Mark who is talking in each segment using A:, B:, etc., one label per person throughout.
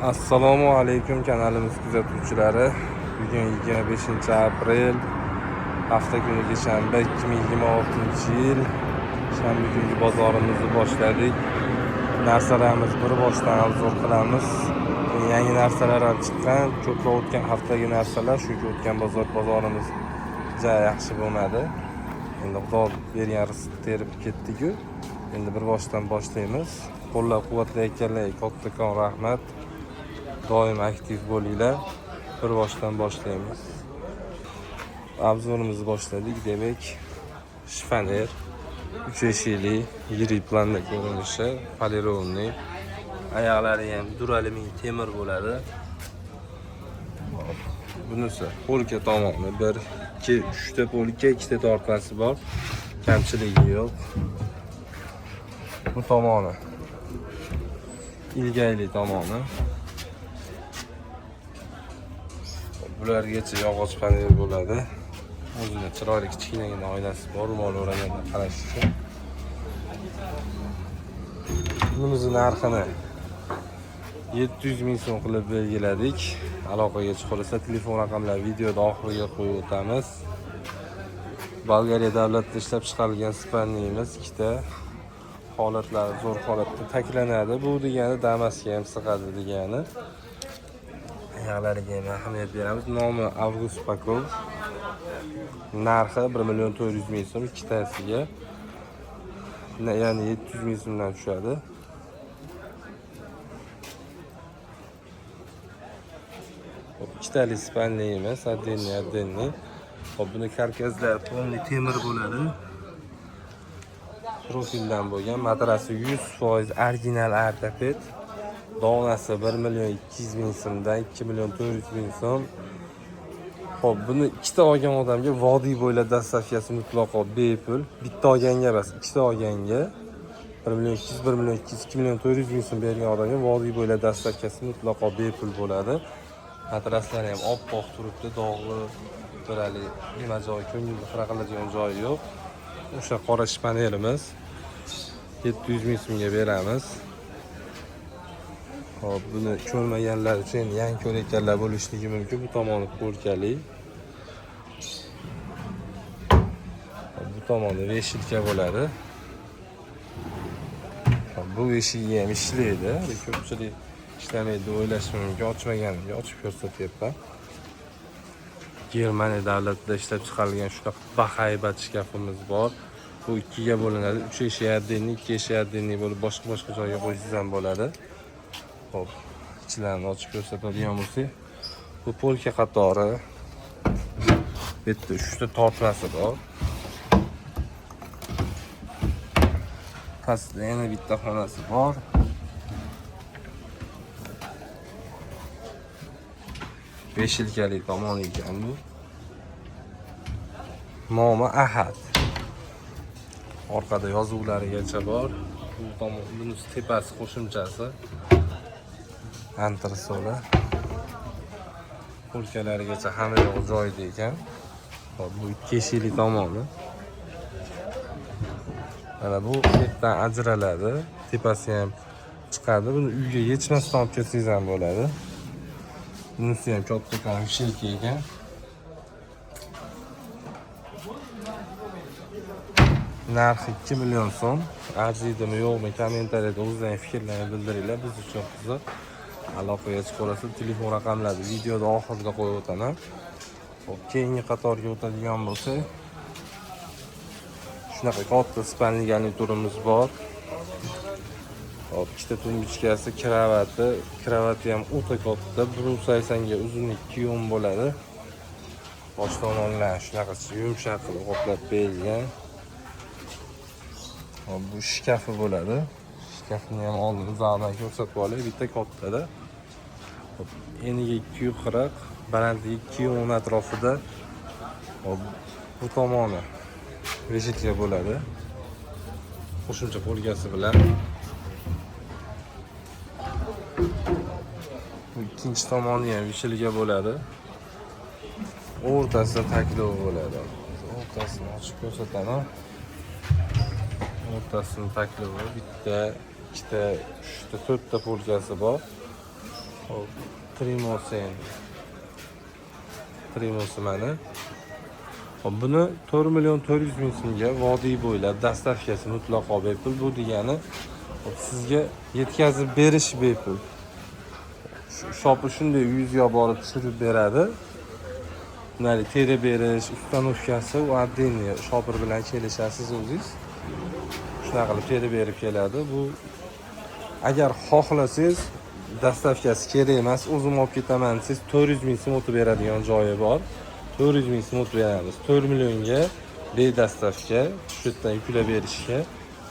A: Assalomu alaykum kanalimiz kuzatuvchilari. Bugun 25 aprel hafta kuniga shanba 2026-yil. Shanba kungi bozorimizni boshladik. Narsalarimiz bir boshdan arzon qilamiz. Yangi narsalar ham chiqqan. Ko'plab o'tgan haftagi narsalar, chunki o'tgan bozorimiz juda yaxshi bo'lmadi. Endi xudo bergan rizq terib ketdik-ku. Endi bir boshdan boshlaymiz. Qo'llab-quvvatlayotganlarga kattakon rahmat. Doim aktiv bo'linglar. Bir boshdan boshlaymiz. Obzorimizni boshladik. Demak, shifonier 3 eshikli, yirik planda ko'rinishi, polirovniy. Oyoqlari ham duraluminiy temir bo'ladi. Bunisi polka tomoni 1, 2, 3 ta polka, 2 ta tortasi bor. Kamchiligi yo'q. Bu tomoni ilgayli tomoni. Bulargacha yog'och panel bo'ladi. O'zida chiroyli kichkinagina oynasi bor, ro'mol o'raganda qarash uchun. Bunimizning narxini 700 ming so'm qilib belgiladik. Aloqaga chiqolsa telefon raqamlarini videoda oxiriga qo'yib o'tamiz. Bolgariya davlatida ishlab chiqarilgan spanniyimiz ikkita holatlari zo'r holatda taklanadi. Bu degani Damasga ham sig'adi degani. Oyoqlariga ham ahamiyat beramiz. Nomi Avgust Pakov. Narxi 1.400 ming so'm ikkitasiga. Ya'ni 700 ming so'mdan tushadi. Ikkitali spanniyimiz, addenniy. Hop, buni karkazlari polni temir bo'ladi. Profildan bo'lgan, matrasi 100% original ortoped. Donasi 1.200 ming so'mdan 2.400 ming so'm. Hop, buni ikkita olgan odamga vodiy bo'ylab dastavkasi mutlaqo bepul. Bitta olganga emas, ikkita olganga 1.200, 2.400 ming so'm bergan odamga vodiy bo'ylab dastavkasi mutlaqo bepul bo'ladi. Matraslari ham oppoq turibdi, dog'li, birali, nima joyi, ko'ngilni xira qiladigan joyi yo'q. O'sha qora shpanelimiz 700 ming so'mga beramiz. Hop, buni ko'rmaganlar uchun yangi ko'rayotganlar bo'lishligi mumkin. Bu tomoni polkali. Bu tomoni veshilka bo'ladi. Bu eshigi ham ishlaydi. Ko'pchilik ishlamaydi deb o'ylashi mumkin. Ochmaganimga ochib ko'rsatyapman. Germaniya davlatida ishlab chiqarilgan shunaqa bahaybat shkafimiz bor. Bu ikkiga bo'linadi. 3 eshik addenniy, 2 eshik addenniy bo'lib boshqa joyga qo'ysangiz ham bo'ladi. Hop, ichilarini ochib ko'rsatadigan bo'lsak, bu polka qatori. Bitta 3 ta tortmasi bor. Pastda yana bitta xonasi bor. Beshilkali tomon ekan bu. Nomi Ahad. Orqada yozuvlarigacha bor. Bu tomon, buni tepasi qo'shimchasi. Antresola. Polkalarigacha hamma yo'q joyida ekan. Hop, bu ikki eshikli tomoni. Mana bu yerdan ajraladi. Tepasi ham chiqadi. Buni uyga yechmasdan olib ketsangiz ham bo'ladi. Bunisi ham kattakon shilka ekan. Narxi 2 million so'm. Arziydimi yo'qmi kommentariyada o'zingizning fikrlaringizni bildiringlar. Biz uchun qiziq. Aloqaga chiqolsa telefon raqamlarini videoda oxirida qo'yib o'taman. Hop, keyingi qatorga o'tadigan bo'lsak, shunaqa katta spanli garniturimiz bor. Hop, ikkita tumbichkasi, kravati ham o'ta katta, 1.80 ga uzunlik kiyim bo'ladi. Bosh tomonlar shunaqa yumshoq qilib qoplab berilgan. Hop, bu shkafi bo'ladi. Shkafni ham oldin uzoqdan ko'rsatib olay, bitta kattada. Hop, eniga 240, balandligi 210 atrofida. Hop, bu tomoni reshitka bo'ladi. Qo'shimcha polkasi bilan. Bu ikkinchi tomoni ham vishilga bo'ladi. O'rtasida taklov bo'ladi. O'rtasini ochib ko'rsataman. O'rtasini taklovi bitta, ikkita, uchta, to'rtta polkasi bor. Hop, Trimosi mana. Hop, buni 4 million 400 ming so'mga vodiy bo'ylab dastavkasi mutlaqo bepul. Bu degani sizga yetkazib berish bepul. Shopi shunday uyingizga borib tushirib beradi. Bunday teri berish, ustanovkasi u отдельный shopir bilan kelishasiz o'zingiz. Shunaqa qilib teri berib keladi. Bu agar xohlasangiz dastavkasi kerak emas, o'zim olib ketaman siz 400 ming so'm o'tib beradigan joyi bor. 400 ming so'm o'tib beramiz. 4 millionga bedastavka shu yerdan yuklab berishga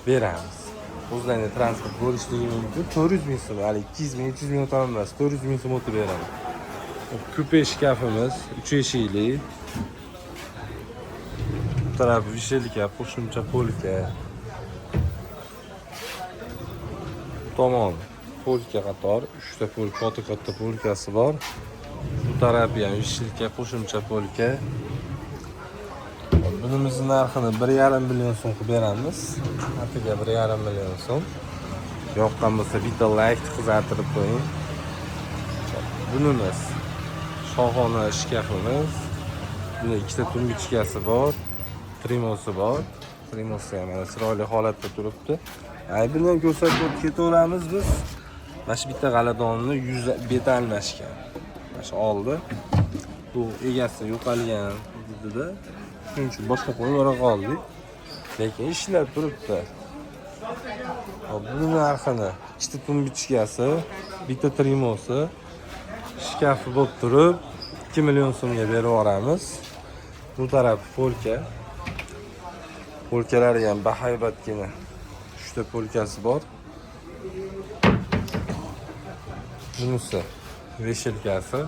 A: beramiz. O'zlaringizga transport bo'lishligi mumkin. 400 ming so'm, hali 200 ming, 300 ming o'taman emas, 400 ming so'm o'tib beramiz. Kupe shkafimiz 3 eshikli. Bu taraf vishelka, qo'shimcha polka. Tomon polka qator 3 ta polka, katta polkasi bor. Bu taraf ham vishelka, qo'shimcha polka. Bunimizning narxini 1,5 million so'm qilib beramiz. Atiga 1,5 million so'm. Yoqqan bo'lsa bitta like qizartirib qo'ying. Bunimiz shohona shkafimiz. Bunda ikkita tumbichkasi bor, trimosi bor. Trimosi ham mana chiroyli holatda turibdi. Buni ham ko'rsatib ketaveramiz biz. Mana shu bitta g'aladonni beti almashgan. Mana shu oldi. Bu egasi yo'qolgan dedida. Shuning uchun boshqa qo'yib yora qoldik. Lekin ishlab turibdi. Hop, buni narxini ikkita tumbichkasi, bitta trimosi, shkafi bo'lib turib 2 million so'mga berib yuboramiz. Bu taraf polka. Polkalari ham bahaybatgina 3 ta polkasi bor. Bunisi veshelkasi.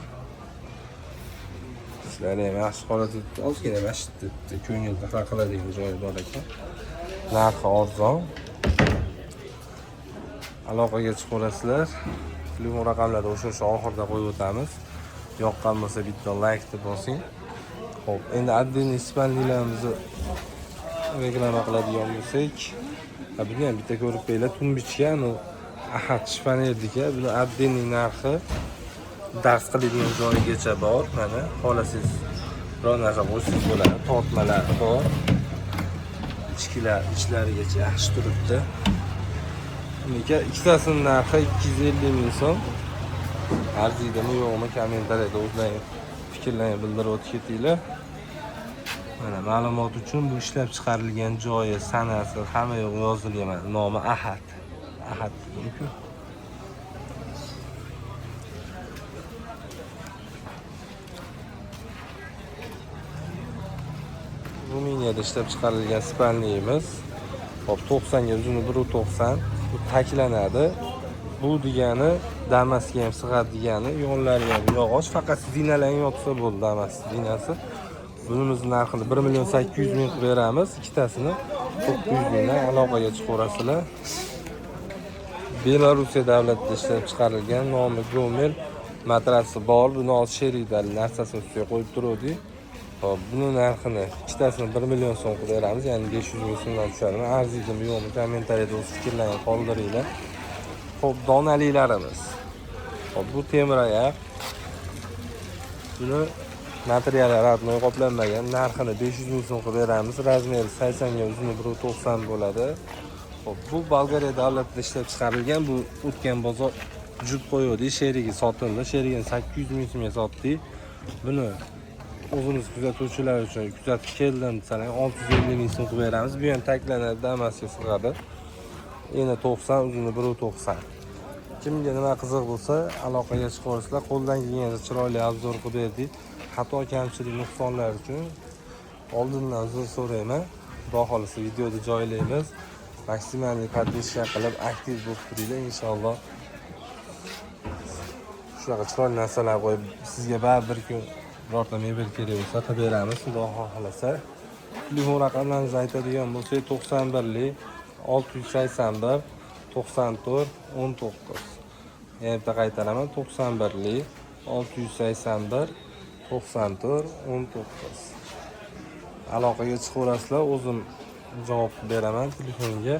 A: Ishlari ham yaxshi holatda, ozgina mashitda ko'ngilda hal qiladigan joyi bor ekan. Narxi arzon. Aloqaga chiqaverasizlar. Telefon raqamlarini o'sha oxirida qo'yib o'tamiz. Yoqqan bo'lsa bitta like deb bosing. Xo'p, endi отдельный spalnilarimizni reklama qiladigan bo'lsak, buni ham bitta ko'rib qo'yinglar. Tumbichka, ahad shpanerdika, buni отдельный narxi dars qiladigan joyigacha bor. Mana xohlasangiz biror narsa qo'shsangiz bo'ladi. Tortmalar bor. Ichlarigacha yaxshi turibdi. Ikkitasining narxi 250 ming so'm. Arziydimi yo'qmi kommentariyada o'zlaringiz fikrlaringizni bildirib o'tib ketinglar. Mana ma'lumot uchun bu ishlab chiqarilgan joyi, sanasi hamma yo'q yozilgan. Nomi Ahad. Ahad mumkin. Ruminiyada ishlab chiqarilgan spalniyimiz. Hop, 90 ga uzuni 1.90. Bu taklanadi. Bu degani Damasga ham sig'adi degani, yonlari ham yog'och, faqat zinalang yotsa bo'ldi Damas zinasi. Bunimizning narxini 1 million 800 ming qilib beramiz. Ikkitasini 900 mingdan aloqaga chiqaverasizlar. Belorussiya davlatida ishlab chiqarilgan nomi Gomel matrasi bor. Buni sherikdagi narsasini ustiga qo'yib turdik. Hop, buni narxini ikkitasini 1 million so'm qilib beramiz, ya'ni 500 ming so'mdan tushadi. Arziydimi yo'qmi kommentariyada o'z fikrlaringizni qoldiringlar. Hop, donalilarimiz. Hop, bu temir oyoq. Buni materiali radnoy qoplanmagan, narxini 500 ming so'm qilib beramiz. Razmeri 80 ga uzuni 1.90 bo'ladi. Hop, bu Bolgariya davlatida ishlab chiqarilgan, bu o'tgan bozor jub qo'ydik, sherigi sotildi. Sherigini 800 ming so'mga sotdik. Buni o'zimiz kuzatuvchilar uchun kuzatib keldim desalar 650 ming so'm qilib beramiz. Bu ham taklanadi, Damasga sig'adi. Eni 90, uzuni 1.90. Kimga nima qiziq bo'lsa, aloqaga chiqaverasizlar. Qo'ldan kelgancha chiroyli obzor qilib berdik. Xato, kamchilik, nuqsonlar uchun oldindan uzr so'rayman. Xudo xolisa videoda joylaymiz. Maksimalni podpishka qilib aktiv bo'lib turinglar inshaalloh. Shunaqa chiroyli narsalar qo'yib sizga baribir kun birorta mebel kerak bo'lsa qilib beramiz. Xudo xolasa. Telefon raqamlaringizni aytadigan bo'lsak 91 681 94 19. Yana bitta qaytaraman 91 681 94 19. Aloqaga chiqaverasizlar, o'zim javob beraman telefonga.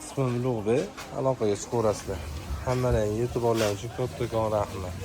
A: Ismim Ulug'bek, aloqaga chiqaverasizlar. Hammalarga e'tiborlaringiz uchun kattakon rahmat.